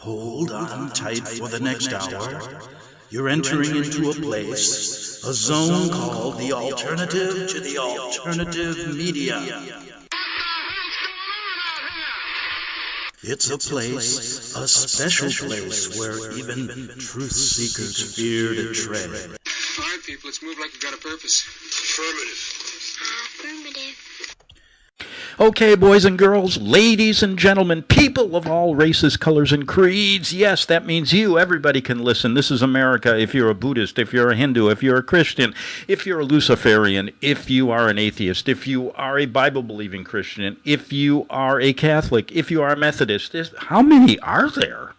Hold on tight for the next hour. You're entering into a place, a zone called the alternative to the alternative media. It's a place, a special place where even truth seekers fear to tread. All right, people, let's move like we've got a purpose. Affirmative. Affirmative. Okay, boys and girls, ladies and gentlemen, people of all races, colors, and creeds, yes, that means you. Everybody can listen. This is America. If you're a Buddhist, if you're a Hindu, if you're a Christian, if you're a Luciferian, if you are an atheist, if you are a Bible-believing Christian, if you are a Catholic, if you are a Methodist, how many are there?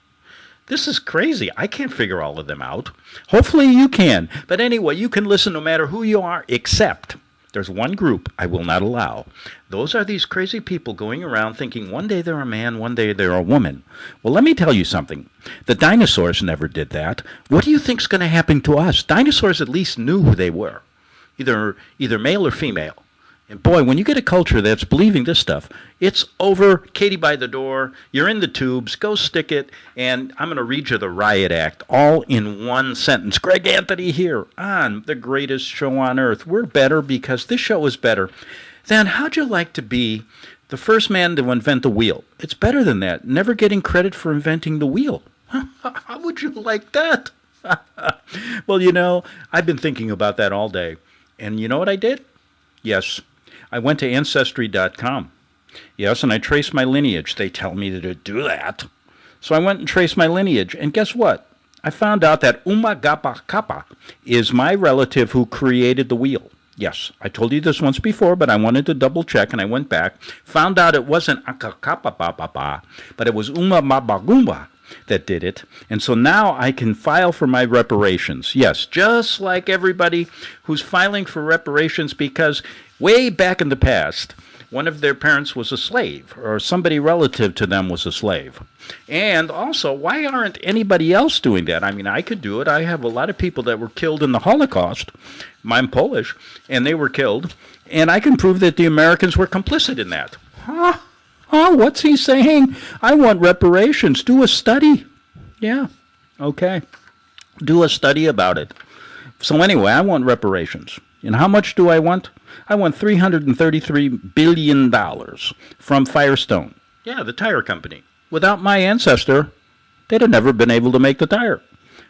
This is crazy. I can't figure all of them out. Hopefully you can. But anyway, you can listen no matter who you are, except there's one group I will not allow. Those are these crazy people going around thinking one day they're a man, one day they're a woman. Well, let me tell you something. The dinosaurs never did that. What do you think's going to happen to us? Dinosaurs at least knew who they were, either male or female. And boy, when you get a culture that's believing this stuff, it's over. Katie by the door, you're in the tubes, go stick it, and I'm going to read you the Riot Act, all in one sentence. Greg Anthony here on the greatest show on earth. We're better because this show is better. Then how'd you like to be the first man to invent the wheel? It's better than that, never getting credit for inventing the wheel. How would you like that? Well, you know, I've been thinking about that all day. And you know what I did? Yes. I went to Ancestry.com. Yes, and I traced my lineage. They tell me to do that. So I went and traced my lineage. And guess what? I found out that Umagapa Kappa is my relative who created the wheel. Yes, I told you this once before, but I wanted to double check, and I went back. Found out it wasn't Akakapa, but it was Umamabagumba that did it. And so now I can file for my reparations. Yes, just like everybody who's filing for reparations because way back in the past, one of their parents was a slave, or somebody relative to them was a slave. And also, why aren't anybody else doing that? I mean, I could do it. I have a lot of people that were killed in the Holocaust. I'm Polish, and they were killed. And I can prove that the Americans were complicit in that. Huh? Oh, what's he saying? I want reparations. Do a study. Yeah, okay. Do a study about it. So anyway, I want reparations. And how much do I want? I want $333 billion from Firestone. Yeah, the tire company. Without my ancestor, they'd have never been able to make the tire.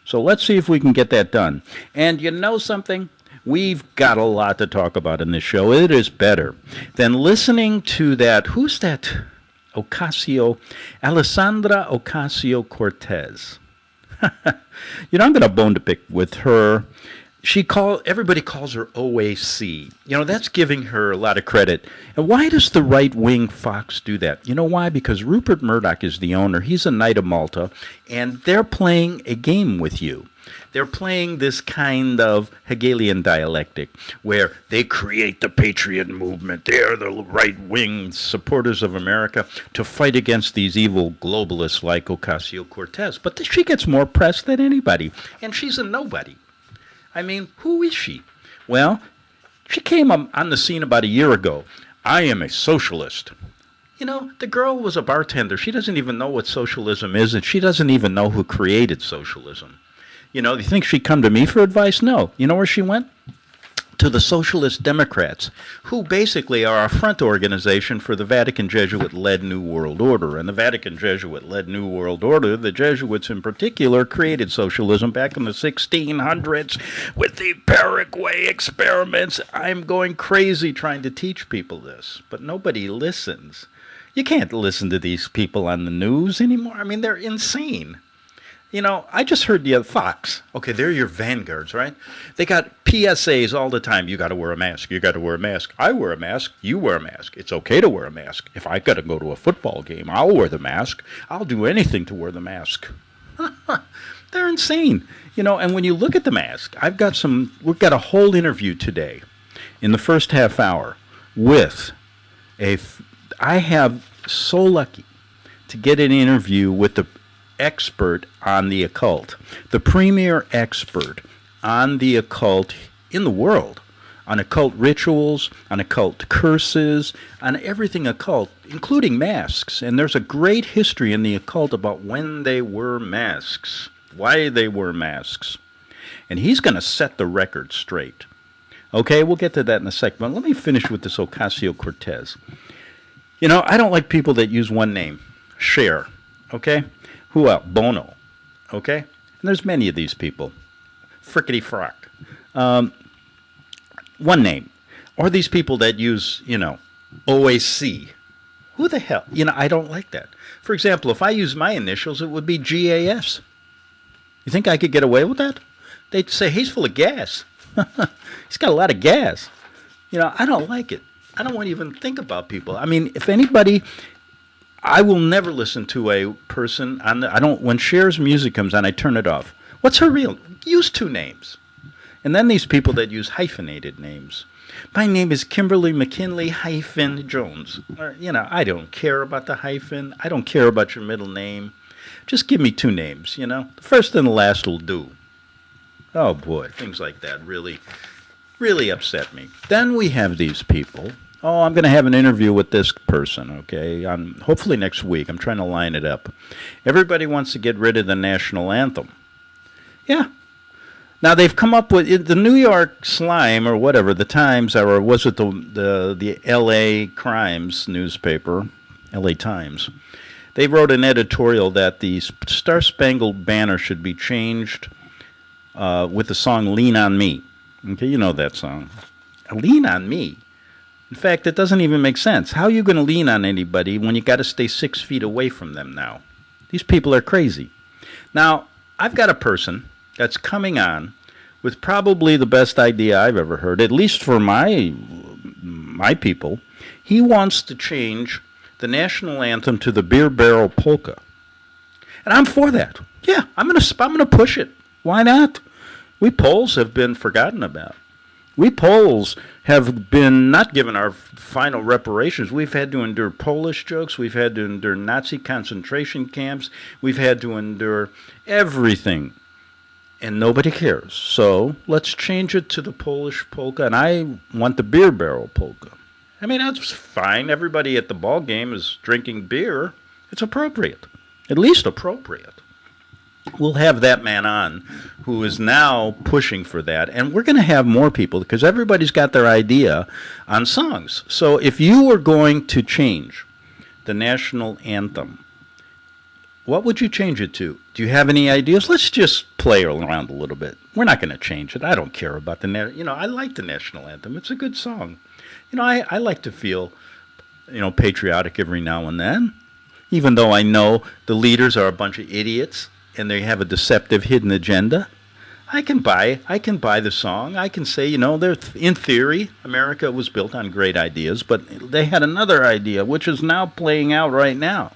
So let's see if we can get that done. And you know something? We've got a lot to talk about in this show. It is better than listening to that. Who's that? Alessandra Ocasio-Cortez. You know, I'm going to bone to pick with her. Everybody calls her OAC. You know, that's giving her a lot of credit. And why does the right-wing Fox do that? You know why? Because Rupert Murdoch is the owner. He's a Knight of Malta, and they're playing a game with you. They're playing this kind of Hegelian dialectic where they create the patriot movement. They're the right-wing supporters of America to fight against these evil globalists like Ocasio-Cortez. But she gets more press than anybody, and she's a nobody. I mean, who is she? Well, she came on the scene about a year ago. I am a socialist. You know, the girl was a bartender. She doesn't even know what socialism is, and she doesn't even know who created socialism. You know, you think she'd come to me for advice? No. You know where she went? To the Socialist Democrats, who basically are a front organization for the Vatican Jesuit-led New World Order. And the Vatican Jesuit-led New World Order, the Jesuits in particular, created socialism back in the 1600s with the Paraguay experiments. I'm going crazy trying to teach people this, but nobody listens. You can't listen to these people on the news anymore. I mean, they're insane. You know, I just heard the other Fox. Okay, they're your vanguards, right? They got PSAs all the time. You got to wear a mask. You got to wear a mask. I wear a mask. You wear a mask. It's okay to wear a mask. If I got to go to a football game, I'll wear the mask. I'll do anything to wear the mask. They're insane. You know, and when you look at the mask, we've got a whole interview today in the first half hour with I have so lucky to get an interview with the expert on the occult, the premier expert on the occult in the world, on occult rituals, on occult curses, on everything occult. including masks. And there's a great history in the occult about when they wore masks, why they wore masks. And he's going to set the record straight. Okay, we'll get to that in a second. But let me finish with this Ocasio-Cortez. You know, I don't like people that use one name. Cher. Okay? Who else? Bono. Okay? And there's many of these people. Frickety-frock. One name. Or these people that use, you know, OAC. Who the hell? You know, I don't like that. For example, if I use my initials, it would be GAS. You think I could get away with that? They'd say, he's full of gas. He's got a lot of gas. You know, I don't like it. I don't want to even think about people. I mean, if anybody, I will never listen to a person on the, I don't, when Cher's music comes on, I turn it off. What's her real? Use two names. And then these people that use hyphenated names. My name is Kimberly McKinley hyphen Jones. Or, you know, I don't care about the hyphen. I don't care about your middle name. Just give me two names, you know. The first and the last will do. Oh, boy, things like that really, really upset me. Then we have these people. Oh, I'm going to have an interview with this person, okay, hopefully next week. I'm trying to line it up. Everybody wants to get rid of the national anthem. Yeah. Now, they've come up with the New York Slime or whatever, the Times, or was it the L.A. Crimes newspaper, L.A. Times. They wrote an editorial that the Star-Spangled Banner should be changed with the song Lean on Me. Okay, you know that song. Lean on me? In fact, it doesn't even make sense. How are you going to lean on anybody when you got to stay 6 feet away from them now? These people are crazy. Now, I've got a person that's coming on with probably the best idea I've ever heard, at least for my people. He wants to change the national anthem to the Beer Barrel Polka. And I'm for that. Yeah, I'm gonna push it. Why not? We Poles have been forgotten about. We Poles have been not given our final reparations. We've had to endure Polish jokes. We've had to endure Nazi concentration camps. We've had to endure everything. And nobody cares. So let's change it to the Polish polka. And I want the beer barrel polka. I mean, that's fine. Everybody at the ball game is drinking beer. It's appropriate. At least appropriate. We'll have that man on who is now pushing for that. And we're going to have more people because everybody's got their idea on songs. So if you were going to change the national anthem, what would you change it to? Do you have any ideas? Let's just play around a little bit. We're not going to change it. I don't care about I like the national anthem. It's a good song. I like to feel, patriotic every now and then, even though I know the leaders are a bunch of idiots and they have a deceptive hidden agenda. I can buy the song. I can say, in theory, America was built on great ideas, but they had another idea, which is now playing out right now.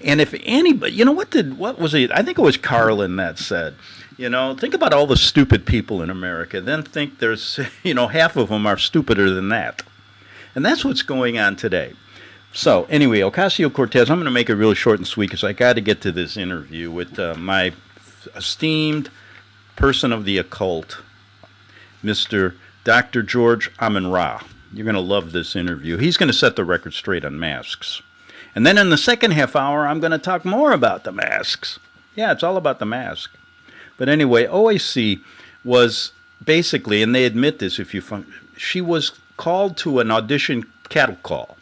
And if anybody, what was it? I think it was Carlin that said, think about all the stupid people in America. Then think there's, half of them are stupider than that. And that's what's going on today. So, anyway, Ocasio-Cortez, I'm going to make it really short and sweet because I got to get to this interview with my esteemed person of the occult, Mr. Dr. George AmenRa. You're going to love this interview. He's going to set the record straight on masks. And then in the second half hour, I'm going to talk more about the masks. Yeah, it's all about the mask. But anyway, OAC was basically, and they admit this, she was called to an audition cattle call.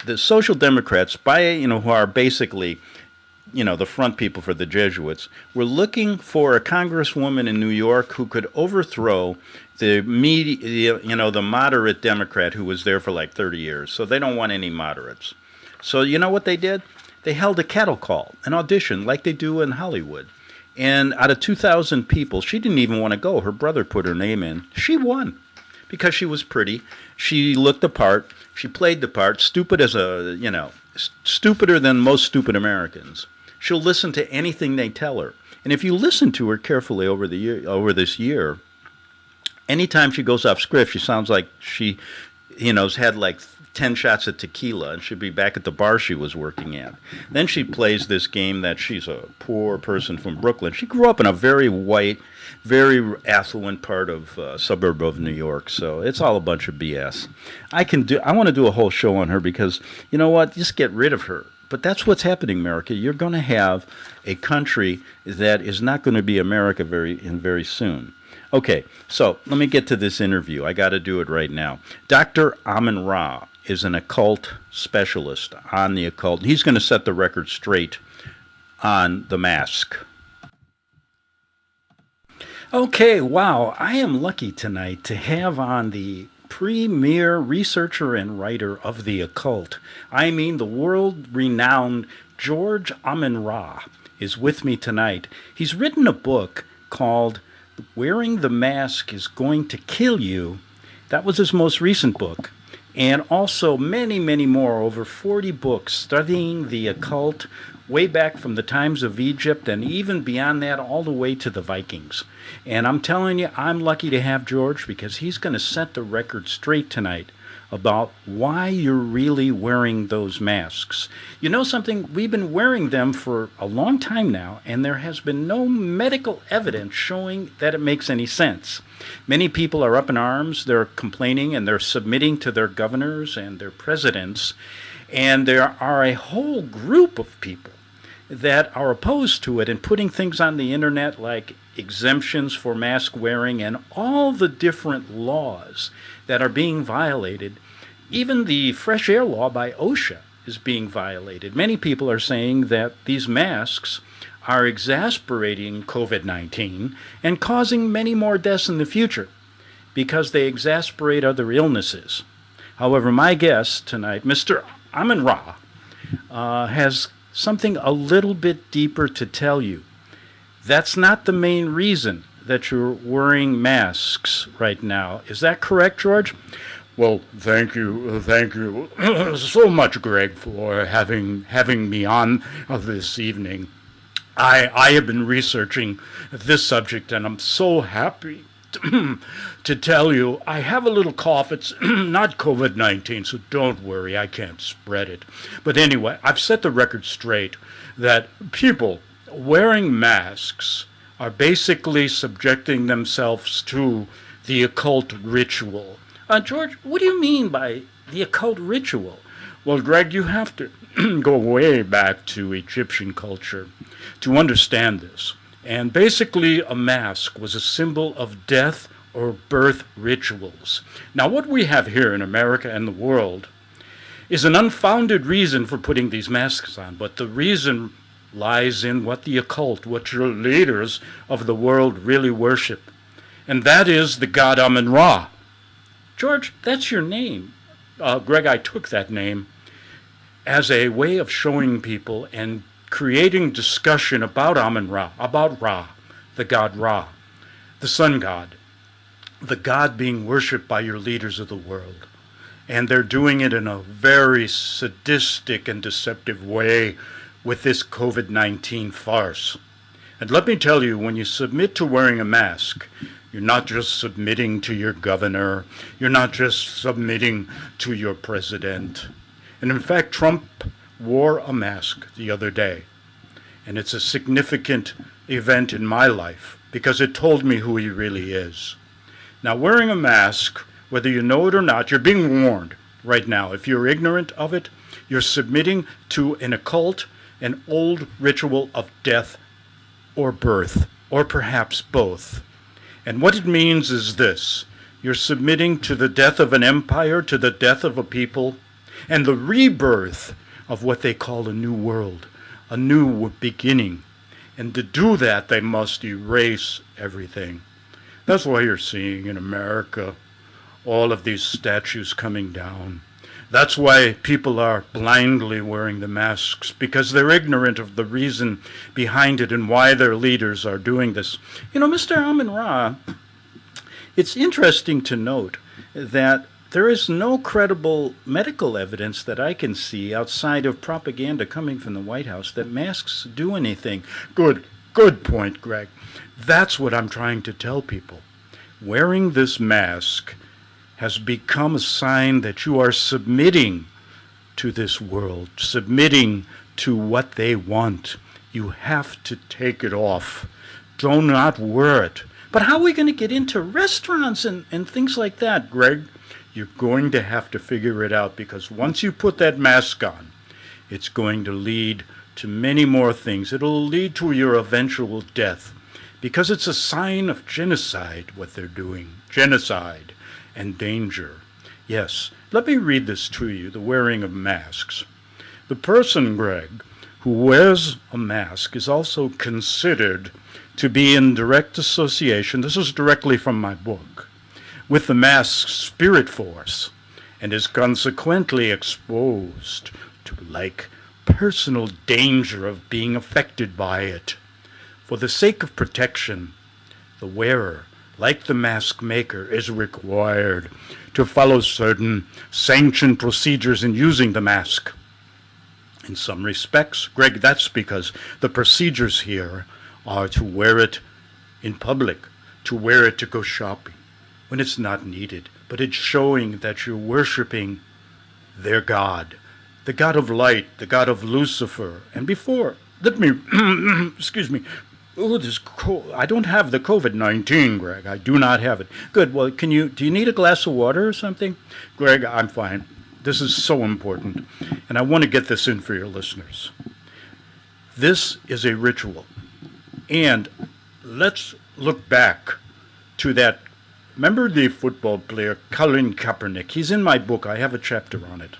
The Social Democrats, who are basically, the front people for the Jesuits, were looking for a congresswoman in New York who could overthrow the moderate Democrat who was there for like 30 years. So they don't want any moderates. So you know what they did? They held a cattle call, an audition, like they do in Hollywood. And out of 2,000 people, she didn't even want to go. Her brother put her name in. She won because she was pretty. She looked the part. She played the part. Stupider than most stupid Americans. She'll listen to anything they tell her. And if you listen to her carefully over this year, anytime she goes off script, she sounds like she has had like 10 shots of tequila, and she'd be back at the bar she was working at. Then she plays this game that she's a poor person from Brooklyn. She grew up in a very white, very affluent part of suburb of New York, so it's all a bunch of BS. I want to do a whole show on her because, you know what, just get rid of her. But that's what's happening, America. You're going to have a country that is not going to be America very soon. Okay, so let me get to this interview. I got to do it right now. Dr. AmenRa is an occult specialist on the occult. He's going to set the record straight on the mask. Okay, wow. I am lucky tonight to have on the premier researcher and writer of the occult. I mean, the world-renowned George AmenRa is with me tonight. He's written a book called Wearing the Mask is Going to Kill You. That was his most recent book. And also many, many more, over 40 books studying the occult way back from the times of Egypt and even beyond that all the way to the Vikings. And I'm telling you, I'm lucky to have George because he's going to set the record straight tonight about why you're really wearing those masks. You know something? We've been wearing them for a long time now, and there has been no medical evidence showing that it makes any sense. Many people are up in arms, they're complaining, and they're submitting to their governors and their presidents, and there are a whole group of people that are opposed to it and putting things on the internet like exemptions for mask wearing and all the different laws that are being violated. Even the fresh air law by OSHA is being violated. Many people are saying that these masks are exasperating COVID-19 and causing many more deaths in the future because they exasperate other illnesses. However, my guest tonight, Mr. AmenRa, has something a little bit deeper to tell you. That's not the main reason that you're wearing masks right now. Is that correct, George? Well, thank you so much, Greg, for having me on this evening. I have been researching this subject, and I'm so happy to tell you I have a little cough. It's not COVID-19, so don't worry, I can't spread it. But anyway, I've set the record straight that people wearing masks are basically subjecting themselves to the occult ritual. George, what do you mean by the occult ritual? Well, Greg, you have to go way back to Egyptian culture to understand this. And basically, a mask was a symbol of death or birth rituals. Now, what we have here in America and the world is an unfounded reason for putting these masks on, but the reason lies in what the occult, what your leaders of the world really worship. And that is the god AmenRa. George, that's your name. Greg, I took that name as a way of showing people and creating discussion about AmenRa, about Ra, the god Ra, the sun god, the god being worshipped by your leaders of the world. And they're doing it in a very sadistic and deceptive way with this COVID-19 farce. And let me tell you, when you submit to wearing a mask, you're not just submitting to your governor, you're not just submitting to your president. And in fact, Trump wore a mask the other day. And it's a significant event in my life because it told me who he really is. Now, wearing a mask, whether you know it or not, you're being warned right now. If you're ignorant of it, you're submitting to an occult, an old ritual of death or birth, or perhaps both. And what it means is this: you're submitting to the death of an empire, to the death of a people, and the rebirth of what they call a new world, a new beginning. And to do that, they must erase everything. That's why you're seeing in America all of these statues coming down. That's why people are blindly wearing the masks, because they're ignorant of the reason behind it and why their leaders are doing this. You know, Mr. AmenRa, it's interesting to note that there is no credible medical evidence that I can see outside of propaganda coming from the White House that masks do anything. Good point, Greg. That's what I'm trying to tell people. Wearing this mask has become a sign that you are submitting to this world, submitting to what they want. You have to take it off. Do not wear it. But how are we going to get into restaurants and things like that, Greg? You're going to have to figure it out, because once you put that mask on, it's going to lead to many more things. It'll lead to your eventual death, because it's a sign of genocide, what they're doing. Genocide and danger. Yes, let me read this to you, the wearing of masks. The person, Greg, who wears a mask is also considered to be in direct association, this is directly from my book, with the mask's spirit force, and is consequently exposed to personal danger of being affected by it. For the sake of protection, the wearer, like the mask maker, is required to follow certain sanctioned procedures in using the mask. In some respects, Greg, that's because the procedures here are to wear it in public, to wear it to go shopping, when it's not needed, but it's showing that you're worshiping their God, the God of light, the God of Lucifer. And before, let me, excuse me, oh, this cold. I don't have the COVID-19, Greg. I do not have it. Good. Well, do you need a glass of water or something? Greg, I'm fine. This is so important, and I want to get this in for your listeners. This is a ritual, and let's look back to that. Remember the football player Colin Kaepernick? He's in my book. I have a chapter on it.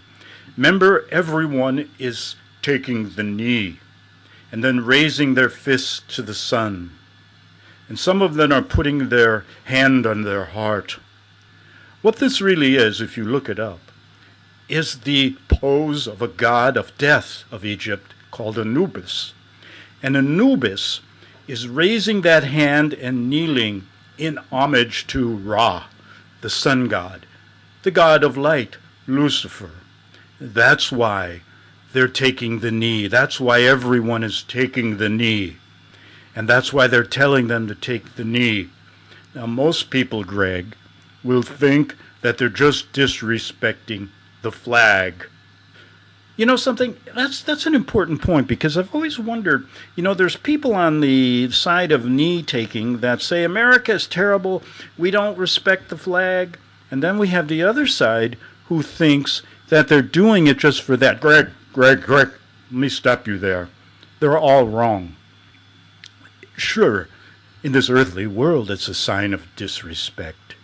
Remember, everyone is taking the knee and then raising their fist to the sun. And some of them are putting their hand on their heart. What this really is, if you look it up, is the pose of a god of death of Egypt called Anubis. And Anubis is raising that hand and kneeling in homage to Ra, the sun god, the god of light, Lucifer. That's why they're taking the knee. That's why everyone is taking the knee. And that's why they're telling them to take the knee. Now, most people, Greg, will think that they're just disrespecting the flag. You know something? That's an important point, because I've always wondered, there's people on the side of knee taking that say America is terrible, we don't respect the flag. And then we have the other side who thinks that they're doing it just for that. Greg, let me stop you there. They're all wrong. Sure, in this earthly world, it's a sign of disrespect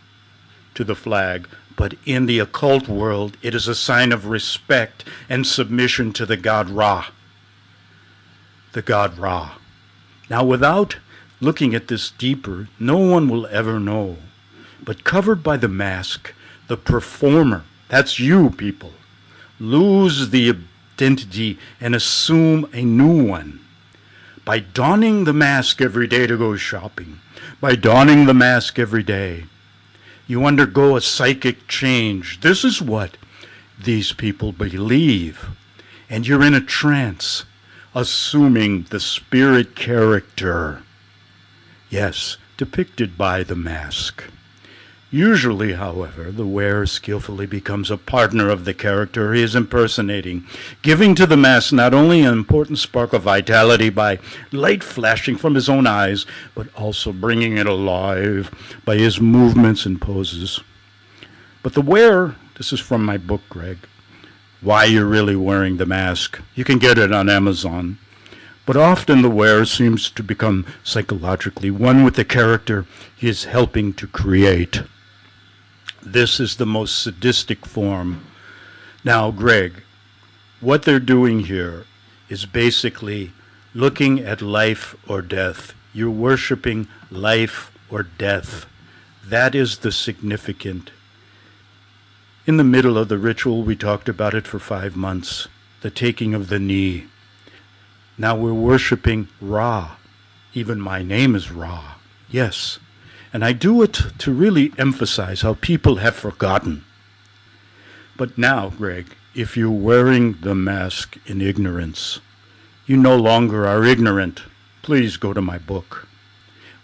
to the flag, but in the occult world, it is a sign of respect and submission to the god Ra. The god Ra. Now, without looking at this deeper, no one will ever know. But covered by the mask, the performer, that's you people, lose the identity and assume a new one. By donning the mask every day to go shopping, by donning the mask every day, you undergo a psychic change. This is what these people believe. And you're in a trance, assuming the spirit character. Yes, depicted by the mask. Usually, however, the wearer skillfully becomes a partner of the character he is impersonating, giving to the mask not only an important spark of vitality by light flashing from his own eyes, but also bringing it alive by his movements and poses. But the wearer, this is from my book, Greg, Why You're Really Wearing the Mask. You can get it on Amazon. But often the wearer seems to become psychologically one with the character he is helping to create. This is the most sadistic form. Now, Greg, what they're doing here is basically looking at life or death. You're worshiping life or death. That is the significant. In the middle of the ritual, we talked about it for 5 months, the taking of the knee. Now we're worshiping Ra. Even my name is Ra. Yes. And I do it to really emphasize how people have forgotten. But now, Greg, if you're wearing the mask in ignorance, you no longer are ignorant. Please go to my book.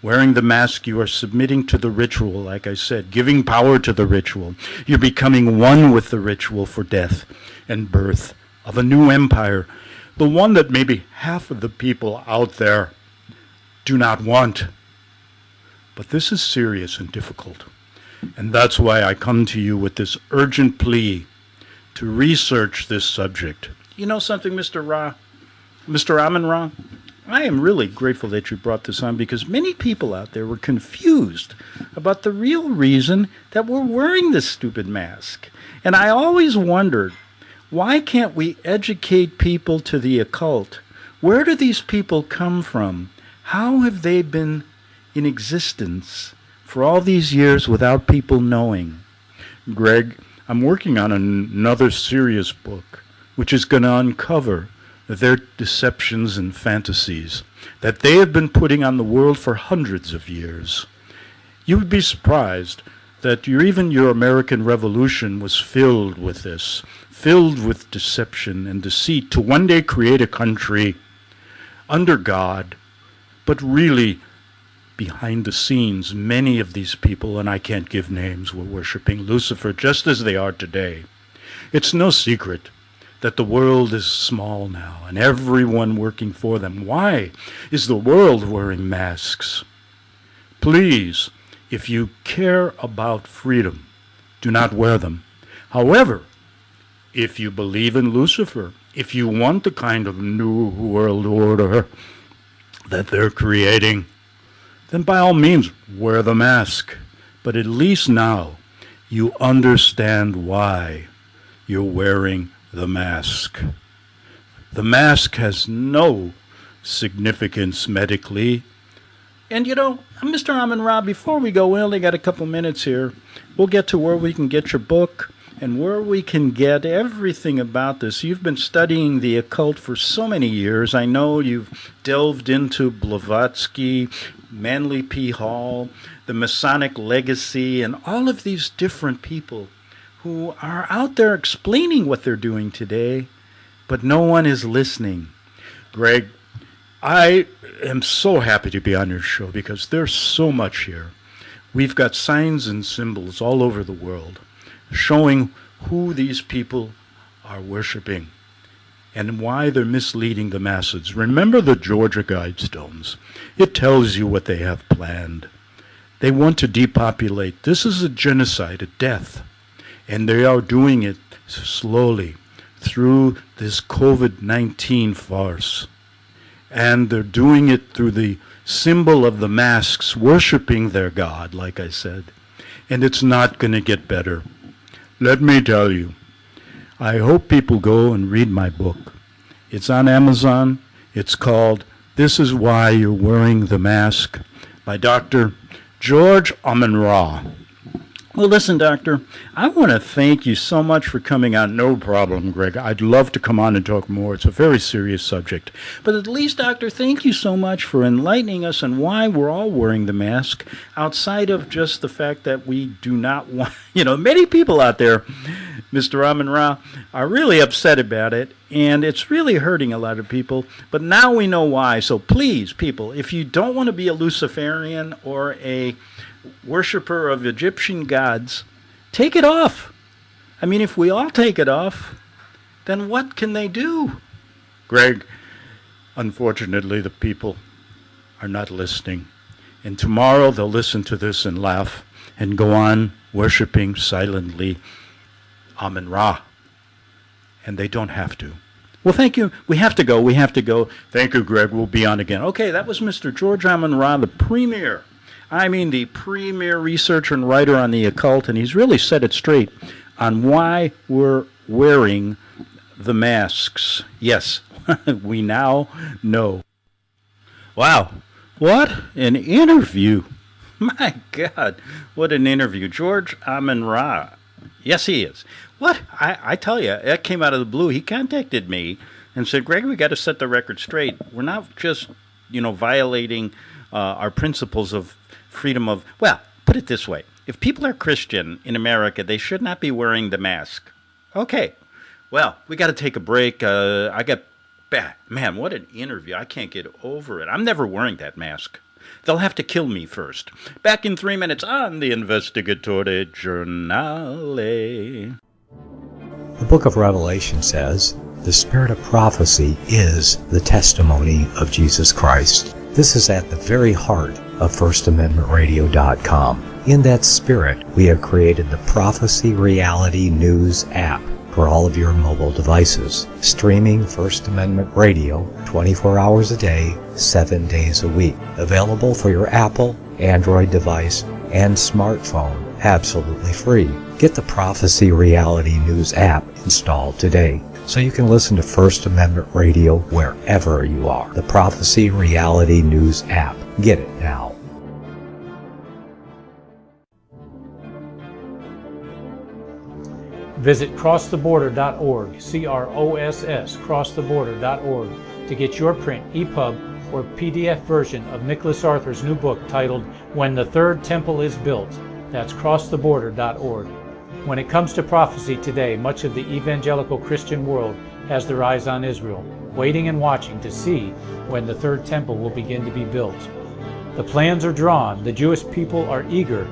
Wearing the mask, you are submitting to the ritual, like I said, giving power to the ritual. You're becoming one with the ritual for death and birth of a new empire, the one that maybe half of the people out there do not want. But this is serious and difficult. And that's why I come to you with this urgent plea to research this subject. You know something, Mr. Ra? Mr. AmenRa? I am really grateful that you brought this on, because many people out there were confused about the real reason that we're wearing this stupid mask. And I always wondered, why can't we educate people to the occult? Where do these people come from? How have they been in existence for all these years without people knowing? Greg, I'm working on another serious book, which is going to uncover their deceptions and fantasies that they have been putting on the world for hundreds of years. You would be surprised that even your American Revolution was filled with this, filled with deception and deceit to one day create a country under God, but really behind the scenes, many of these people, and I can't give names, were worshiping Lucifer just as they are today. It's no secret that the world is small now, and everyone working for them. Why is the world wearing masks? Please, if you care about freedom, do not wear them. However, if you believe in Lucifer, if you want the kind of new world order that they're creating, then by all means wear the mask. But at least now you understand why you're wearing the mask. The mask has no significance medically. And you know, Mr. AmenRa, before we go, we only got a couple minutes here. We'll get to where we can get your book and where we can get everything about this. You've been studying the occult for so many years. I know you've delved into Blavatsky, Manly P. Hall, the Masonic legacy, and all of these different people who are out there explaining what they're doing today, but no one is listening. Greg, I am so happy to be on your show because there's so much here. We've got signs and symbols all over the world showing who these people are worshiping and why they're misleading the masses. Remember the Georgia Guidestones. It tells you what they have planned. They want to depopulate. This is a genocide, a death. And they are doing it slowly through this COVID-19 farce. And they're doing it through the symbol of the masks, worshiping their God, like I said. And it's not going to get better. Let me tell you, I hope people go and read my book. It's on Amazon. It's called This Is Why You're Wearing the Mask by Dr. George AmenRa. Well, listen, Doctor, I want to thank you so much for coming on. No problem, Greg. I'd love to come on and talk more. It's a very serious subject. But at least, Doctor, thank you so much for enlightening us on why we're all wearing the mask, outside of just the fact that we do not want, many people out there, Mr. AmenRa, are really upset about it, and it's really hurting a lot of people. But now we know why. So please, people, if you don't want to be a Luciferian or a worshiper of Egyptian gods, take it off. I mean, if we all take it off, then what can they do? Greg, unfortunately, the people are not listening. And tomorrow they'll listen to this and laugh and go on worshiping silently AmenRa. And they don't have to. Well, thank you. We have to go. Thank you, Greg. We'll be on again. Okay, that was Mr. George AmenRa, the premier researcher and writer on the occult, and he's really set it straight on why we're wearing the masks. Yes, we now know. Wow, what an interview. My God, what an interview. George AmenRa. Yes, he is. What? I tell you, that came out of the blue. He contacted me and said, Greg, we got to set the record straight. We're not just, violating our principles of freedom of, well, put it this way. If people are Christian in America, they should not be wearing the mask. Okay. Well, we got to take a break. Man, what an interview. I can't get over it. I'm never wearing that mask. They'll have to kill me first. Back in 3 minutes on the Investigatore Giornale. The book of Revelation says, the spirit of prophecy is the testimony of Jesus Christ. This is at the very heart of FirstAmendmentRadio.com. In that spirit, we have created the Prophecy Reality News app for all of your mobile devices, streaming First Amendment Radio 24 hours a day, 7 days a week. Available for your Apple, Android device, and smartphone, absolutely free. Get the Prophecy Reality News app installed today so you can listen to First Amendment Radio wherever you are. The Prophecy Reality News app. Get it now. Visit crosstheborder.org, CROSS, crosstheborder.org, to get your print, EPUB, or PDF version of Nicholas Arthur's new book titled When the Third Temple is Built. That's crosstheborder.org. When it comes to prophecy today, much of the evangelical Christian world has their eyes on Israel, waiting and watching to see when the third temple will begin to be built. The plans are drawn, the Jewish people are eager.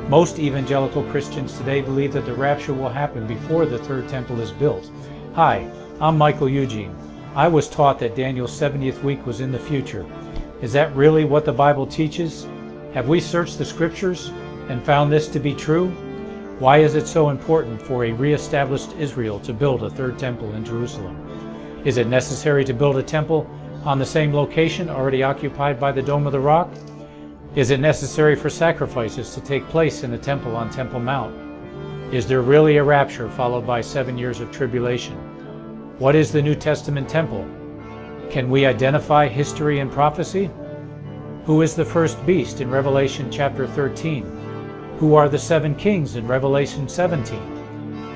Most evangelical Christians today believe that the rapture will happen before the third temple is built. Hi, I'm Michael Eugene. I was taught that Daniel's 70th week was in the future. Is that really what the Bible teaches? Have we searched the scriptures and found this to be true? Why is it so important for a re-established Israel to build a third temple in Jerusalem? Is it necessary to build a temple on the same location already occupied by the Dome of the Rock? Is it necessary for sacrifices to take place in the temple on Temple Mount? Is there really a rapture followed by 7 years of tribulation? What is the New Testament temple? Can we identify history and prophecy? Who is the first beast in Revelation chapter 13? Who are the 7 kings in Revelation 17?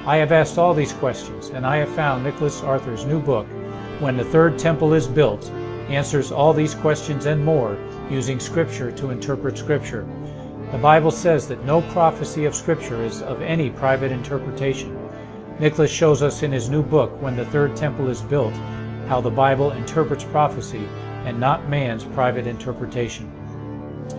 I have asked all these questions, and I have found Nicholas Arthur's new book, When the Third Temple is Built, answers all these questions and more using Scripture to interpret Scripture. The Bible says that no prophecy of Scripture is of any private interpretation. Nicholas shows us in his new book, When the Third Temple is Built, how the Bible interprets prophecy and not man's private interpretation.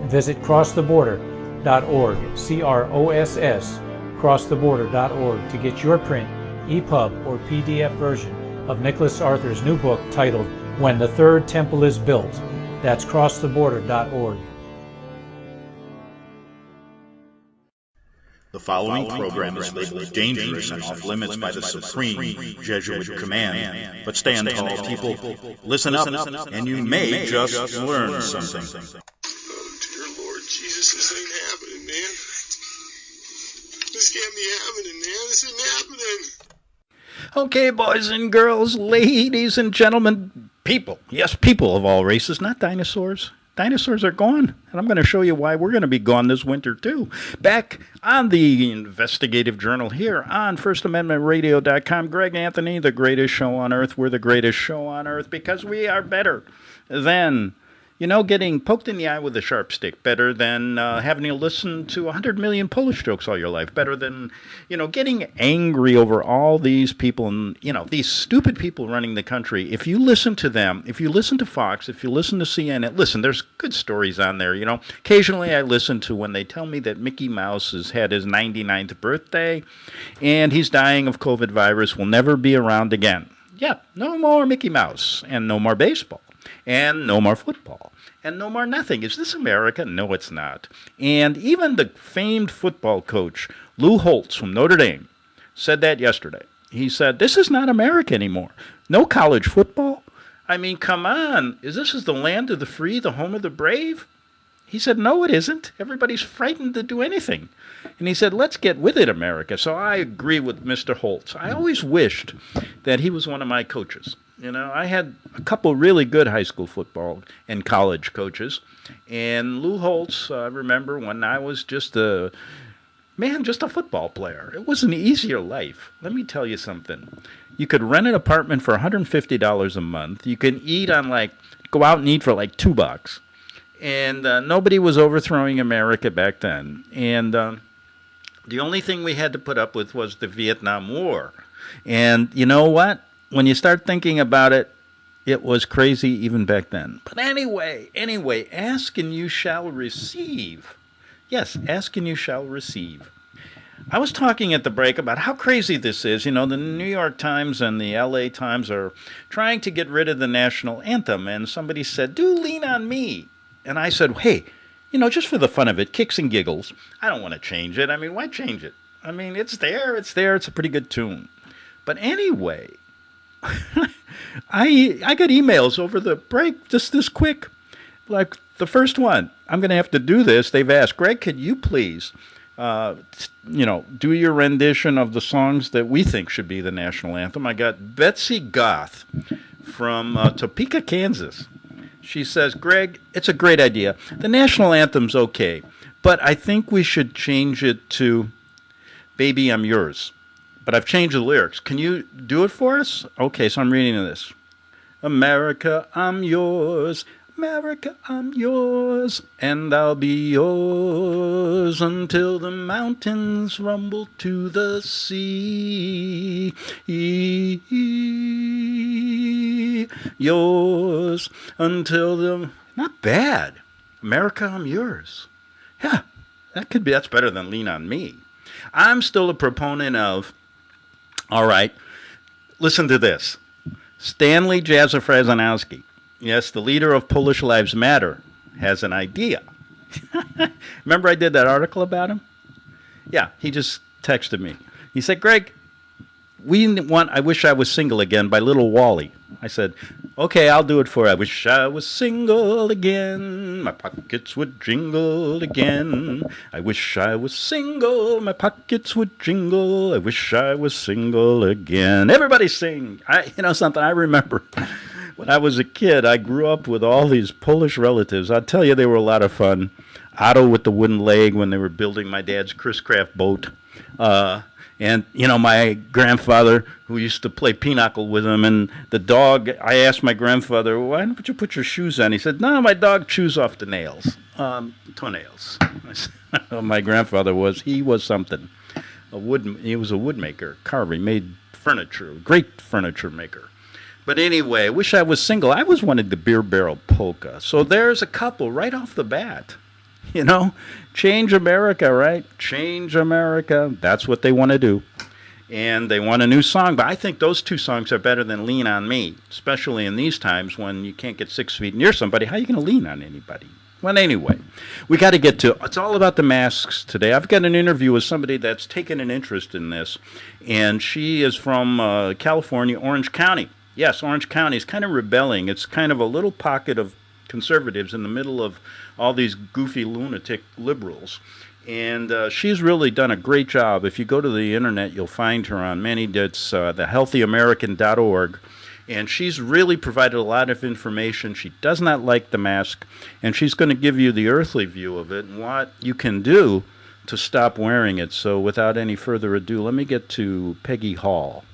Visit crosstheborder.org, CROSS, crosstheborder.org, to get your print, EPUB, or PDF version of Nicholas Arthur's new book titled When the Third Temple is Built. That's crosstheborder.org. The following program is labeled dangerous and off limits by the supreme Jesuit command. But stand tall, people. Listen up, and you may just learn something. Oh, dear Lord Jesus, this ain't happening, man. This can't be happening, man. This isn't happening. Okay, boys and girls, ladies and gentlemen, people. Yes, people of all races, not dinosaurs. Dinosaurs are gone, and I'm going to show you why we're going to be gone this winter, too. Back on the investigative journal here on FirstAmendmentRadio.com, Greg Anthony, the greatest show on earth. We're the greatest show on earth because we are better than, getting poked in the eye with a sharp stick. Better than having to listen to 100 million Polish jokes all your life. Better than, getting angry over all these people and, these stupid people running the country. If you listen to them, if you listen to Fox, if you listen to CNN, listen, there's good stories on there, Occasionally I listen to when they tell me that Mickey Mouse has had his 99th birthday and he's dying of COVID virus, will never be around again. Yeah, no more Mickey Mouse and no more baseball. And no more football. And no more nothing. Is this America? No, it's not. And even the famed football coach, Lou Holtz from Notre Dame, said that yesterday. He said, this is not America anymore. No college football? I mean, come on. This is the land of the free, the home of the brave? He said, no, it isn't. Everybody's frightened to do anything. And he said, let's get with it, America. So I agree with Mr. Holtz. I always wished that he was one of my coaches. I had a couple really good high school football and college coaches. And Lou Holtz, I remember when I was just a football player. It was an easier life. Let me tell you something. You could rent an apartment for $150 a month. You could go out and eat for like $2. And nobody was overthrowing America back then. And the only thing we had to put up with was the Vietnam War. And you know what? When you start thinking about it, It was crazy even back then. But anyway, ask and you shall receive. Yes, ask and you shall receive. I was talking at the break about how crazy this is. You know, the New York Times and the LA Times are trying to get rid of the national anthem, and somebody said, do lean on me. And I said, hey, you know, just for the fun of it, kicks and giggles, I don't want to change it. I mean, why change it? I mean, it's there. It's a pretty good tune. But anyway, I got emails over the break just this quick. Like the first one, I'm going to have to do this. They've asked, Greg, could you please, do your rendition of the songs that we think should be the national anthem? I got Betsy Goth from Topeka, Kansas. She says, Greg, it's a great idea. The national anthem's okay, but I think we should change it to Baby, I'm Yours. But I've changed the lyrics. Can you do it for us? Okay, so I'm reading this. America, I'm yours. America, I'm yours. And I'll be yours until the mountains rumble to the sea. Yours until the... Not bad. America, I'm yours. Yeah, that's better than Lean on Me. I'm still a proponent of... All right, listen to this. Stanley Jazafrazanowski, yes, the leader of Polish Lives Matter, has an idea. Remember I did that article about him? Yeah, he just texted me. He said, Greg, we want I Wish I Was Single Again by Little Wally. I said, okay, I'll do it for you. I wish I was single again. My pockets would jingle again. I wish I was single. My pockets would jingle. I wish I was single again. Everybody sing. Something I remember. When I was a kid, I grew up with all these Polish relatives. I'll tell you, they were a lot of fun. Otto with the wooden leg when they were building my dad's Chris Craft boat. And, my grandfather, who used to play pinochle with him, and the dog, I asked my grandfather, why don't you put your shoes on? He said, no, my dog chews off the nails, toenails. My grandfather he was something. He was a wood maker, carver. He made furniture, great furniture maker. But anyway, Wish I Was Single. I always wanted the Beer Barrel Polka. So there's a couple right off the bat. Change America, right? Change America. That's what they want to do. And they want a new song. But I think those two songs are better than Lean on Me, especially in these times when you can't get 6 feet near somebody. How are you going to lean on anybody? Well, anyway, we got to get to, it's all about the masks today. I've got an interview with somebody that's taken an interest in this, and she is from California, Orange County. Yes, Orange County is kind of rebelling. It's kind of a little pocket of conservatives in the middle of all these goofy lunatic liberals. And she's really done a great job. If you go to the internet, you'll find her on many. It's thehealthyamerican.org. And she's really provided a lot of information. She does not like the mask. And she's going to give you the earthly view of it and what you can do to stop wearing it. So without any further ado, let me get to Peggy Hall.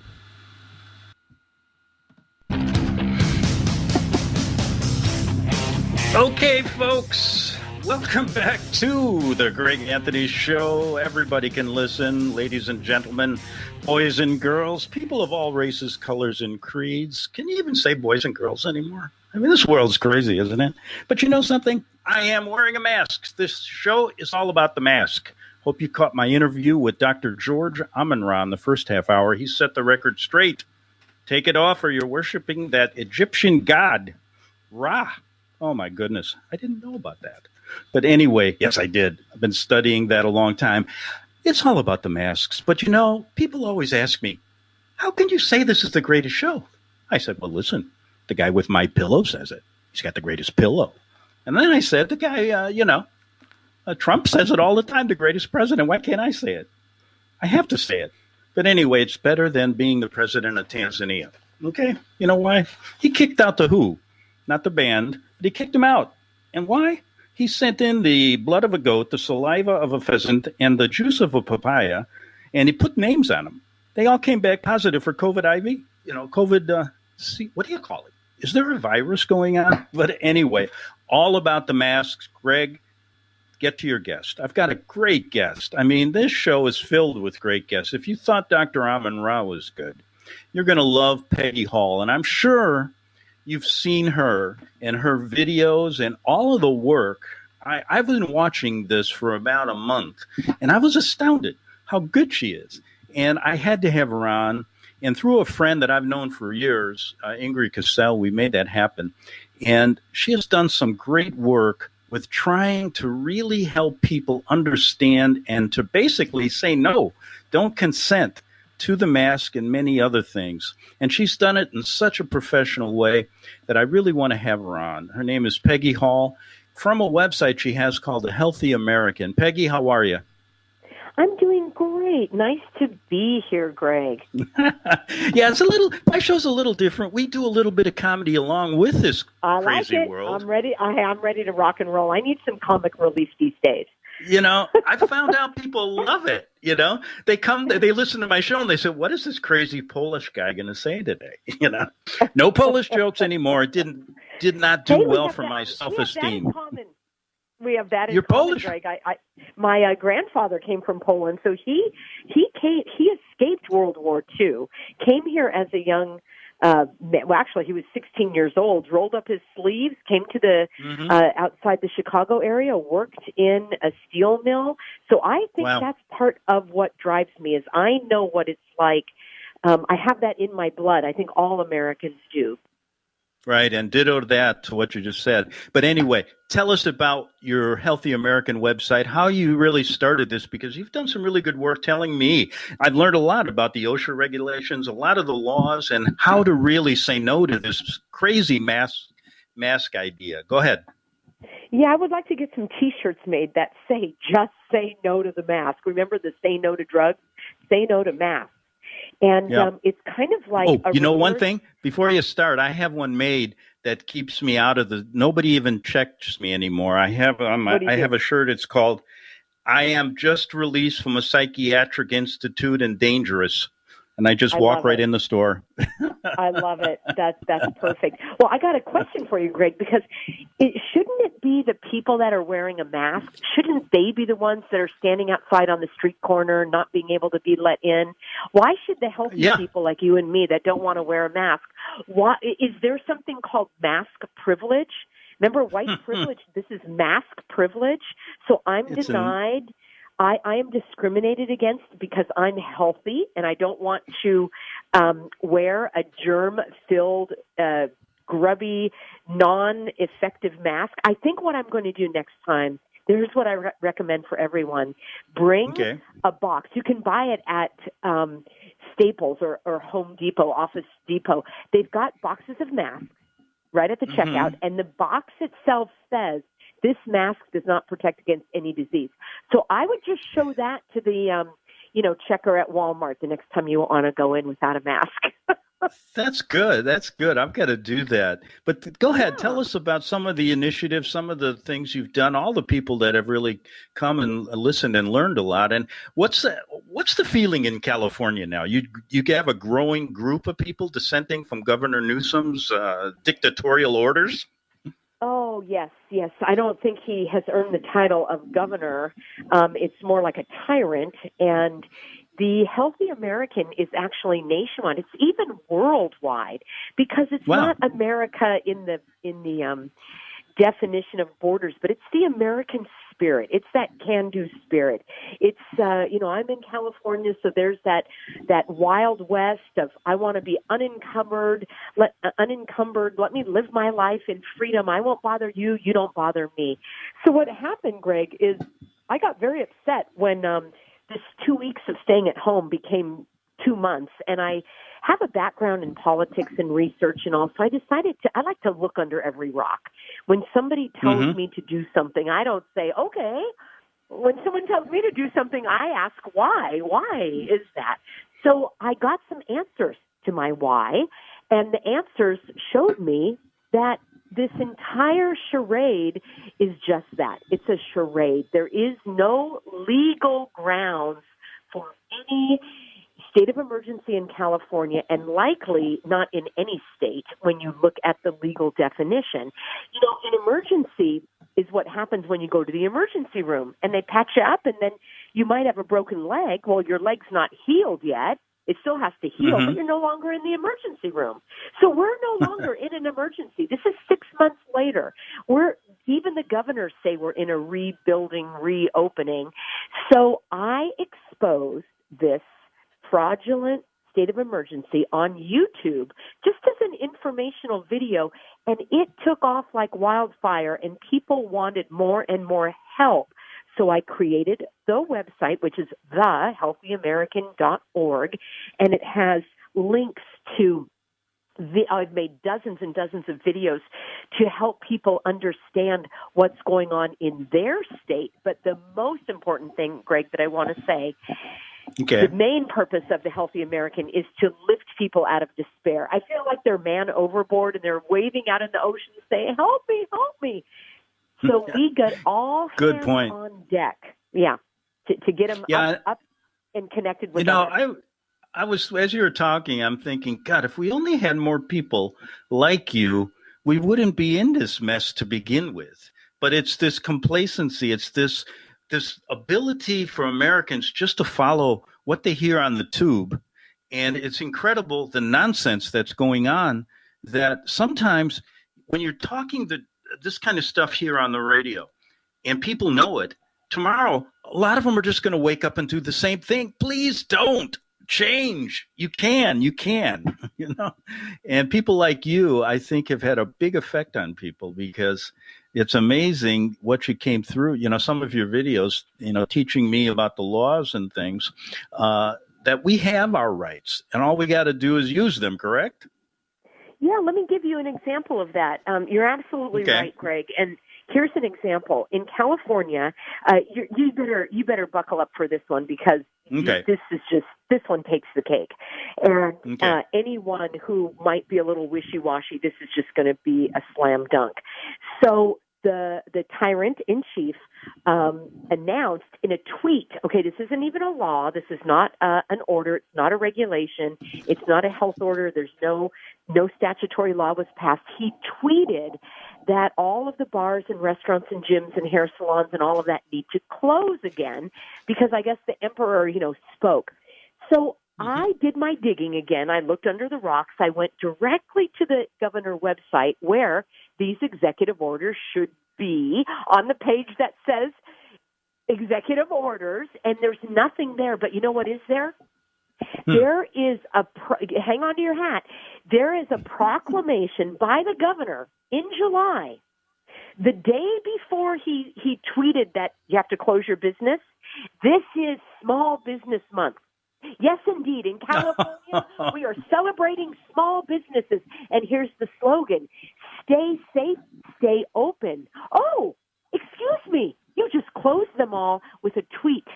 Okay, folks, welcome back to the Greg Anthony Show. Everybody can listen, ladies and gentlemen, boys and girls, people of all races, colors, and creeds. Can you even say boys and girls anymore? I mean, this world's crazy, isn't it? But you know something? I am wearing a mask. This show is all about the mask. Hope you caught my interview with Dr. George AmenRa in the first half hour. He set the record straight. Take it off or you're worshiping that Egyptian god, Ra. Oh, my goodness. I didn't know about that. But anyway, yes, I did. I've been studying that a long time. It's all about the masks. But, people always ask me, how can you say this is the greatest show? I said, well, listen, the guy with my pillow says it. He's got the greatest pillow. And then I said, the guy, Trump says it all the time, the greatest president. Why can't I say it? I have to say it. But anyway, it's better than being the president of Tanzania. Okay? You know why? He kicked out the Who, not the band. But he kicked him out. And why? He sent in the blood of a goat, the saliva of a pheasant, and the juice of a papaya, and he put names on them. They all came back positive for COVID-IV. COVID, what do you call it? Is there a virus going on? But anyway, all about the masks. Greg, get to your guest. I've got a great guest. I mean, this show is filled with great guests. If you thought Dr. AmenRa was good, you're going to love Peggy Hall. And I'm sure you've seen her and her videos and all of the work. I've been watching this for about a month, and I was astounded how good she is. And I had to have her on. And through a friend that I've known for years, Ingrid Cassell, we made that happen. And she has done some great work with trying to really help people understand and to basically say, no, don't consent to the mask and many other things. And she's done it in such a professional way that I really want to have her on. Her name is Peggy Hall, from a website she has called The Healthy American. Peggy, how are you? I'm doing great. Nice to be here, Greg. Yeah, my show's a little different. We do a little bit of comedy along with this crazy world. I'm ready. I'm ready to rock and roll. I need some comic relief these days. I found out people love it. They listen to my show and they say, what is this crazy Polish guy going to say today? No Polish jokes anymore. It did not do well for my self-esteem. We have that in You're common, Polish? Greg. My grandfather came from Poland, so he escaped World War II, came here as a young actually he was 16 years old, rolled up his sleeves, came to the outside the Chicago area, worked in a steel mill. So I think that's part of what drives me is I know what it's like. I have that in my blood. I think all Americans do. Right, and ditto that to what you just said. But anyway, tell us about your Healthy American website, how you really started this, because you've done some really good work telling me. I've learned a lot about the OSHA regulations, a lot of the laws, and how to really say no to this crazy mask idea. Go ahead. Yeah, I would like to get some T-shirts made that say, just say no to the mask. Remember the say no to drugs, say no to masks. And it's kind of like one thing? Before you start, I have one made that keeps me out of nobody even checks me anymore. I have a shirt. It's called, I am just released from a psychiatric institute and dangerous. And I just walk right in the store. I love it. That's perfect. Well, I got a question for you, Greg, because shouldn't it be the people that are wearing a mask? Shouldn't they be the ones that are standing outside on the street corner, not being able to be let in? Why should the healthy people like you and me that don't want to wear a mask? Why is there something called mask privilege? Remember, white privilege. This is mask privilege. So I'm denied. I am discriminated against because I'm healthy and I don't want to wear a germ-filled, grubby, non-effective mask. I think what I'm going to do next time, here's what I recommend for everyone. Bring a box. You can buy it at Staples or Home Depot, Office Depot. They've got boxes of masks right at the checkout, and the box itself says, this mask does not protect against any disease. So I would just show that to the, checker at Walmart the next time you want to go in without a mask. That's good. That's good. I've got to do that. But go ahead. Tell us about some of the initiatives, some of the things you've done, all the people that have really come and listened and learned a lot. And what's the feeling in California now? You have a growing group of people dissenting from Governor Newsom's dictatorial orders? Oh, yes. I don't think he has earned the title of governor. It's more like a tyrant. And the Healthy American is actually nationwide. It's even worldwide because it's not America in the definition of borders, but it's the American spirit. It's that can-do spirit. It's, I'm in California, so there's that wild west of I want to be unencumbered. Let me live my life in freedom. I won't bother you. You don't bother me. So what happened, Greg, is I got very upset when this 2 weeks of staying at home became 2 months, and I have a background in politics and research and all, so I decided I like to look under every rock. When somebody tells me to do something, I don't say, okay. When someone tells me to do something, I ask why. Why is that? So I got some answers to my why, and the answers showed me that this entire charade is just that. It's a charade. There is no legal grounds for any state of emergency in California, and likely not in any state when you look at the legal definition. An emergency is what happens when you go to the emergency room, and they patch you up, and then you might have a broken leg. Well, your leg's not healed yet. It still has to heal, but you're no longer in the emergency room. So we're no longer in an emergency. This is 6 months later. Even the governors say we're in a rebuilding, reopening. So I exposed this fraudulent state of emergency on YouTube just as an informational video, and it took off like wildfire, and people wanted more and more help. So I created the website, which is thehealthyamerican.org, and it has links to I've made dozens and dozens of videos to help people understand what's going on in their state. But the most important thing, Greg, that I want to say, the main purpose of the Healthy American is to lift people out of despair. I feel like they're man overboard and they're waving out in the ocean saying, help me, help me. So we got all hands on deck, to get them up and connected with others. I was, as you were talking, I'm thinking, God, if we only had more people like you, we wouldn't be in this mess to begin with. But it's this complacency, it's this ability for Americans just to follow what they hear on the tube. And it's incredible, the nonsense that's going on, that sometimes when you're talking this kind of stuff here on the radio and people know it, tomorrow, a lot of them are just going to wake up and do the same thing. Please don't change. You can, and people like you, I think, have had a big effect on people, because it's amazing what you came through. Some of your videos, teaching me about the laws and things, that we have our rights and all we got to do is use them, correct? Yeah, let me give you an example of that. You're absolutely right, Greg. And here's an example. In California, you better buckle up for this one, because this one takes the cake. And anyone who might be a little wishy-washy, this is just going to be a slam dunk. So the tyrant in chief announced in a tweet, this isn't even a law, this is not an order, it's not a regulation, it's not a health order, there's no statutory law was passed. He tweeted that all of the bars and restaurants and gyms and hair salons and all of that need to close again, because I guess the emperor, spoke. So I did my digging again. I looked under the rocks. I went directly to the governor website where these executive orders should be, on the page that says executive orders, and there's nothing there. But you know what is there? There is hang on to your hat. There is a proclamation by the governor in July, the day before he tweeted that you have to close your business. This is Small Business Month. Yes, indeed. In California, we are celebrating small businesses. And here's the slogan: stay safe, stay open. Oh, excuse me. You just closed them all with a tweet.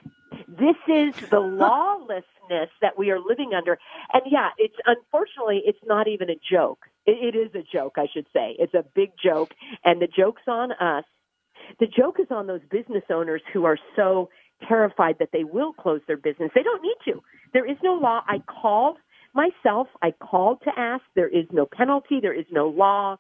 This is the lawlessness that we are living under. And unfortunately, it's not even a joke. It is a joke, I should say. It's a big joke. And the joke's on us. The joke is on those business owners who are so terrified that they will close their business. They don't need to. There is no law. I called to ask. There is no penalty. There is no law.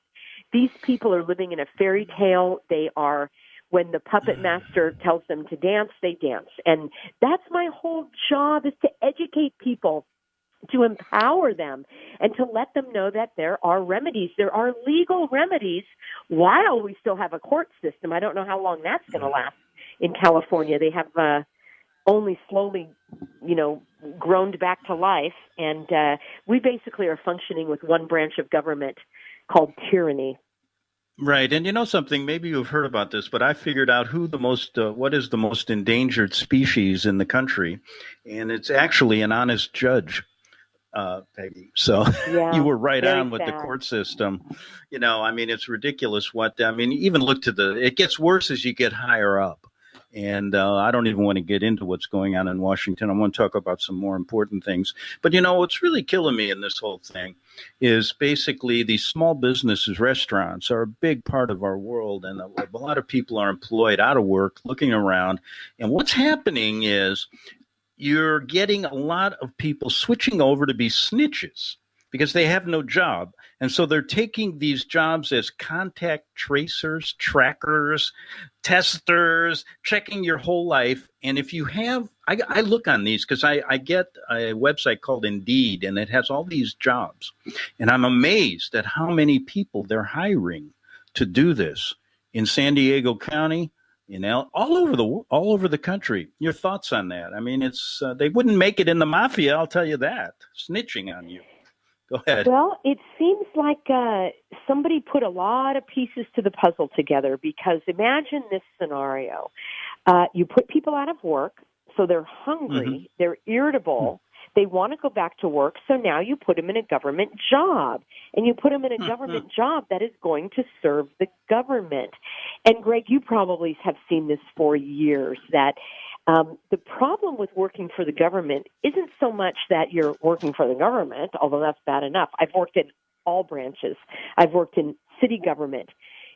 These people are living in a fairy tale. They are, when the puppet master tells them to dance, they dance. And that's my whole job, is to educate people, to empower them, and to let them know that there are remedies. There are legal remedies while we still have a court system. I don't know how long that's going to last. In California, they have only slowly, groaned back to life, and we basically are functioning with one branch of government called tyranny. Right, and something, maybe you've heard about this, but I figured out what is the most endangered species in the country, and it's actually an honest judge, Peggy. So you were right on with the court system. It's ridiculous even look to it gets worse as you get higher up. And I don't even want to get into what's going on in Washington. I want to talk about some more important things. But, what's really killing me in this whole thing is basically these small businesses, restaurants are a big part of our world. And a lot of people are employed, out of work, looking around. And what's happening is you're getting a lot of people switching over to be snitches. because they have no job. And so they're taking these jobs as contact tracers, trackers, testers, checking your whole life. And if you have, I look on these because I get a website called Indeed, and it has all these jobs. And I'm amazed at how many people they're hiring to do this in San Diego County, all over the country. Your thoughts on that? I mean, it's they wouldn't make it in the mafia, I'll tell you that. Snitching on you. Go ahead. Well, it seems like somebody put a lot of pieces to the puzzle together, because imagine this scenario. You put people out of work, so they're hungry, they're irritable, they want to go back to work, so now you put them in a government job, and you put them in a government job that is going to serve the government. And, Greg, you probably have seen this for years, that the problem with working for the government isn't so much that you're working for the government, although that's bad enough. I've worked in all branches. I've worked in city government.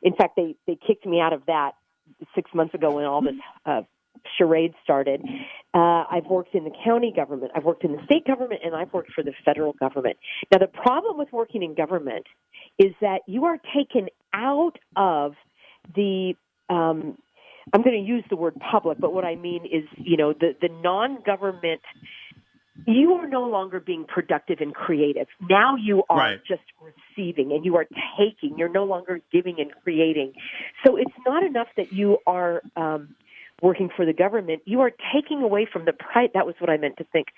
In fact, they kicked me out of that 6 months ago when all this charade started. I've worked in the county government. I've worked in the state government, and I've worked for the federal government. Now, the problem with working in government is that you are taken out of the I'm going to use the word public, but what I mean is, the non-government, you are no longer being productive and creative. Now you are just receiving, and you are taking. You're no longer giving and creating. So it's not enough that you are working for the government. You are taking away from the private. That was what I meant to think,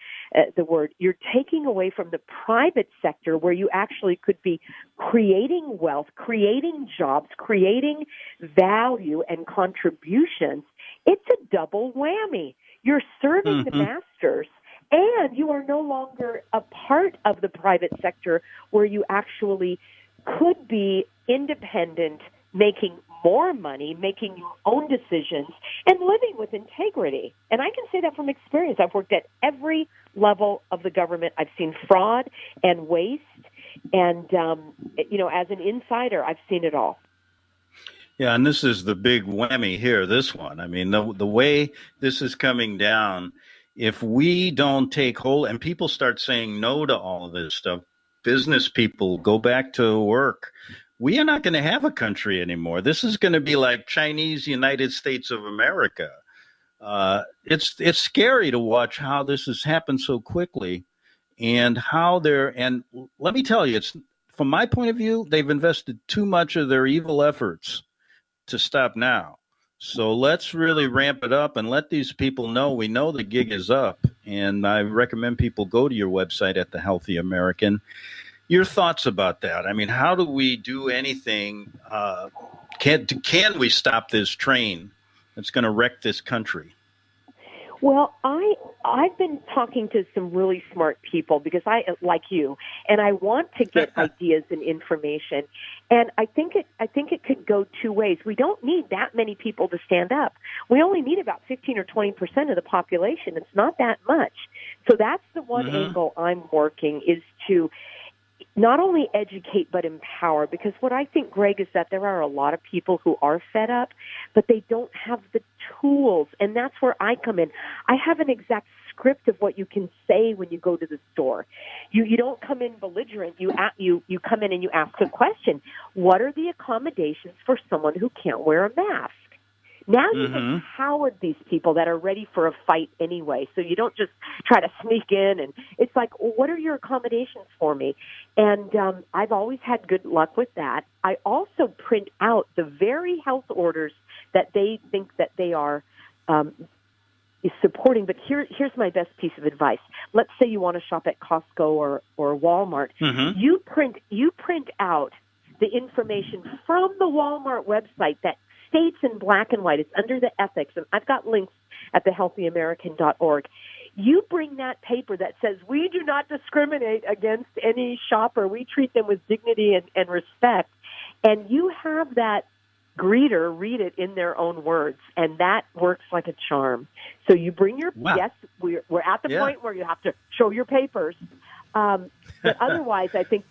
the word. You're taking away from the private sector, where you actually could be creating wealth, creating jobs, creating value and contributions. It's a double whammy. You're serving the masters, and you are no longer a part of the private sector, where you actually could be independent, making more money, making your own decisions, and living with integrity. And I can say that from experience. I've worked at every level of the government. I've seen fraud and waste, and, as an insider, I've seen it all. Yeah, and this is the big whammy here, this one. I mean, the way this is coming down, if we don't take hold, and people start saying no to all of this stuff, business people go back to work, we are not going to have a country anymore. This is going to be like Chinese United States of America. It's scary to watch how this has happened so quickly, and and let me tell you, it's from my point of view, they've invested too much of their evil efforts to stop now. So let's really ramp it up and let these people know we know the gig is up. And I recommend people go to your website at The Healthy American. Your thoughts about that? I mean, how do we do anything? Can we stop this train that's going to wreck this country? Well, I've been talking to some really smart people, because I, like you, and I want to get ideas and information. And I think it could go two ways. We don't need that many people to stand up. We only need about 15 or 20% of the population. It's not that much. So that's the one angle I'm working, is to not only educate but empower, because what I think, Greg, is that there are a lot of people who are fed up, but they don't have the tools, and that's where I come in. I have an exact script of what you can say when you go to the store. You don't come in belligerent. You come in and you ask a question. What are the accommodations for someone who can't wear a mask? Now you've empowered these people that are ready for a fight anyway. So you don't just try to sneak in, and it's like, what are your accommodations for me? And I've always had good luck with that. I also print out the very health orders that they think that they are supporting. But here's my best piece of advice. Let's say you want to shop at Costco or Walmart. You print out the information from the Walmart website that states in black and white. It's under the ethics, and I've got links at thehealthyamerican.org. You bring that paper that says, we do not discriminate against any shopper. We treat them with dignity and respect. And you have that greeter read it in their own words, and that works like a charm. So you bring your, yes, we're at the point where you have to show your papers. But otherwise, I think,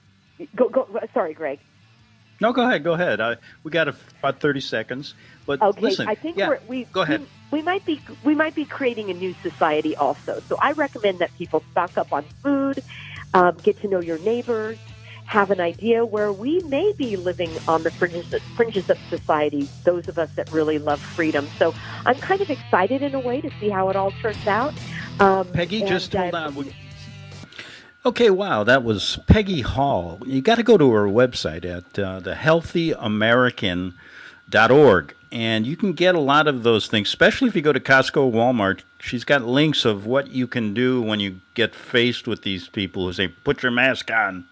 sorry, Greg. No, go ahead. We got about 30 seconds. But okay, listen, I think go ahead. We might be creating a new society also. So I recommend that people stock up on food. get to know your neighbors, have an idea where we may be living on the fringes of society, those of us that really love freedom. So I'm kind of excited in a way to see how it all turns out. Peggy, just hold on. Okay, wow, that was Peggy Hall. You got to go to her website at thehealthyamerican.org, and you can get a lot of those things, especially if you go to Costco or Walmart. She's got links of what you can do when you get faced with these people who say, put your mask on.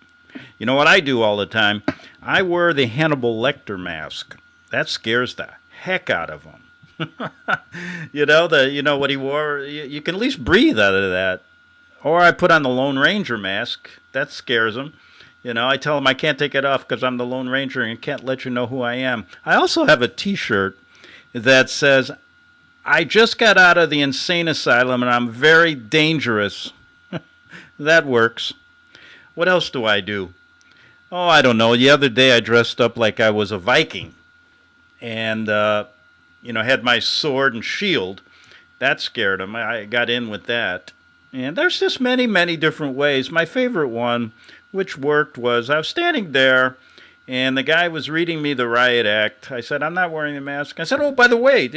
You know what I do all the time? I wear the Hannibal Lecter mask. That scares the heck out of them. You know what he wore? You can at least breathe out of that. Or I put on the Lone Ranger mask. That scares them. I tell them I can't take it off because I'm the Lone Ranger and can't let you know who I am. I also have a T-shirt that says, I just got out of the insane asylum and I'm very dangerous. That works. What else do I do? Oh, I don't know. The other day I dressed up like I was a Viking and, had my sword and shield. That scared him. I got in with that. And there's just many, many different ways. My favorite one, which worked, was I was standing there and the guy was reading me the riot act. I said, I'm not wearing a mask. I said, oh, by the way,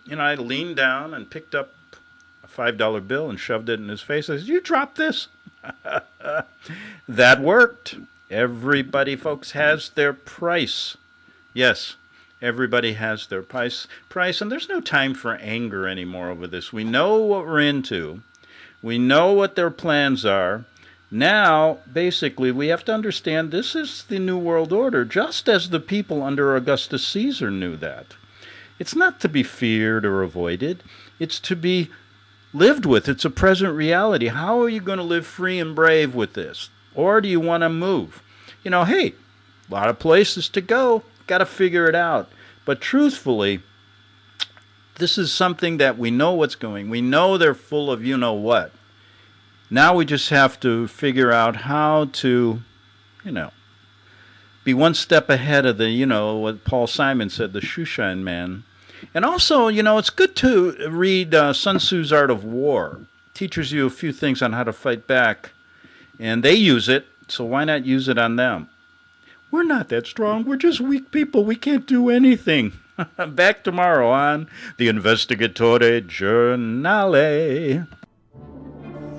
I leaned down and picked up a $5 bill and shoved it in his face. I said, you dropped this? That worked. Everybody, folks, has their price. Yes, everybody has their price, and there's no time for anger anymore over this. We know what we're into. We know what their plans are. Now, basically, we have to understand this is the New World Order, just as the people under Augustus Caesar knew that. It's not to be feared or avoided. It's to be lived with. It's a present reality. How are you going to live free and brave with this? Or do you want to move? Hey, a lot of places to go. Got to figure it out. But truthfully, this is something that we know what's going. We know they're full of you-know-what. Now we just have to figure out how to, be one step ahead of the, what Paul Simon said, the Shushan man. And also, it's good to read Sun Tzu's Art of War. It teaches you a few things on how to fight back. And they use it, so why not use it on them? We're not that strong. We're just weak people. We can't do anything. Back tomorrow on the Investigatore Giornale.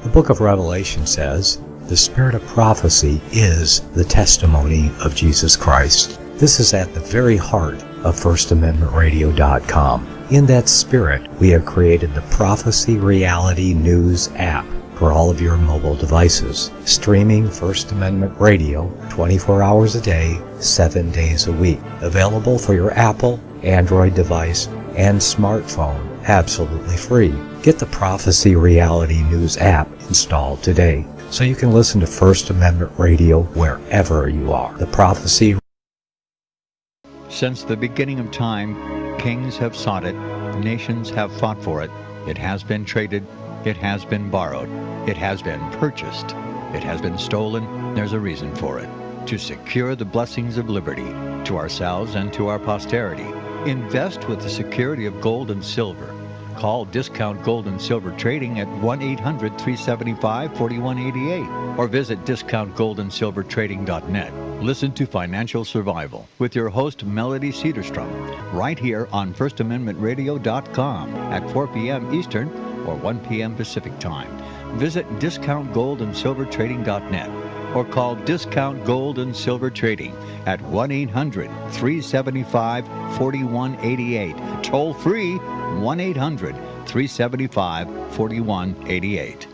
The book of Revelation says, the spirit of prophecy is the testimony of Jesus Christ. This is at the very heart of FirstAmendmentRadio.com. In that spirit, we have created the Prophecy Reality News app for all of your mobile devices, streaming First Amendment Radio 24 hours a day, 7 days a week. Available for your Apple, Android device, and smartphone, absolutely free. Get the Prophecy Reality News app installed today so you can listen to First Amendment Radio wherever you are. The Prophecy. Since the beginning of time, kings have sought it, nations have fought for it. It has been traded, it has been borrowed, it has been purchased, it has been stolen. There's a reason for it. To secure the blessings of liberty to ourselves and to our posterity. Invest with the security of gold and silver. Call Discount Gold and Silver Trading at 1-800-375-4188 or visit discountgoldandsilvertrading.net. Listen to Financial Survival with your host Melody Cedarstrom right here on FirstAmendmentRadio.com at 4 p.m. Eastern or 1 p.m. Pacific Time. Visit discountgoldandsilvertrading.net or call Discount Gold and Silver Trading at 1-800-375-4188. Toll free 1-800-375-4188.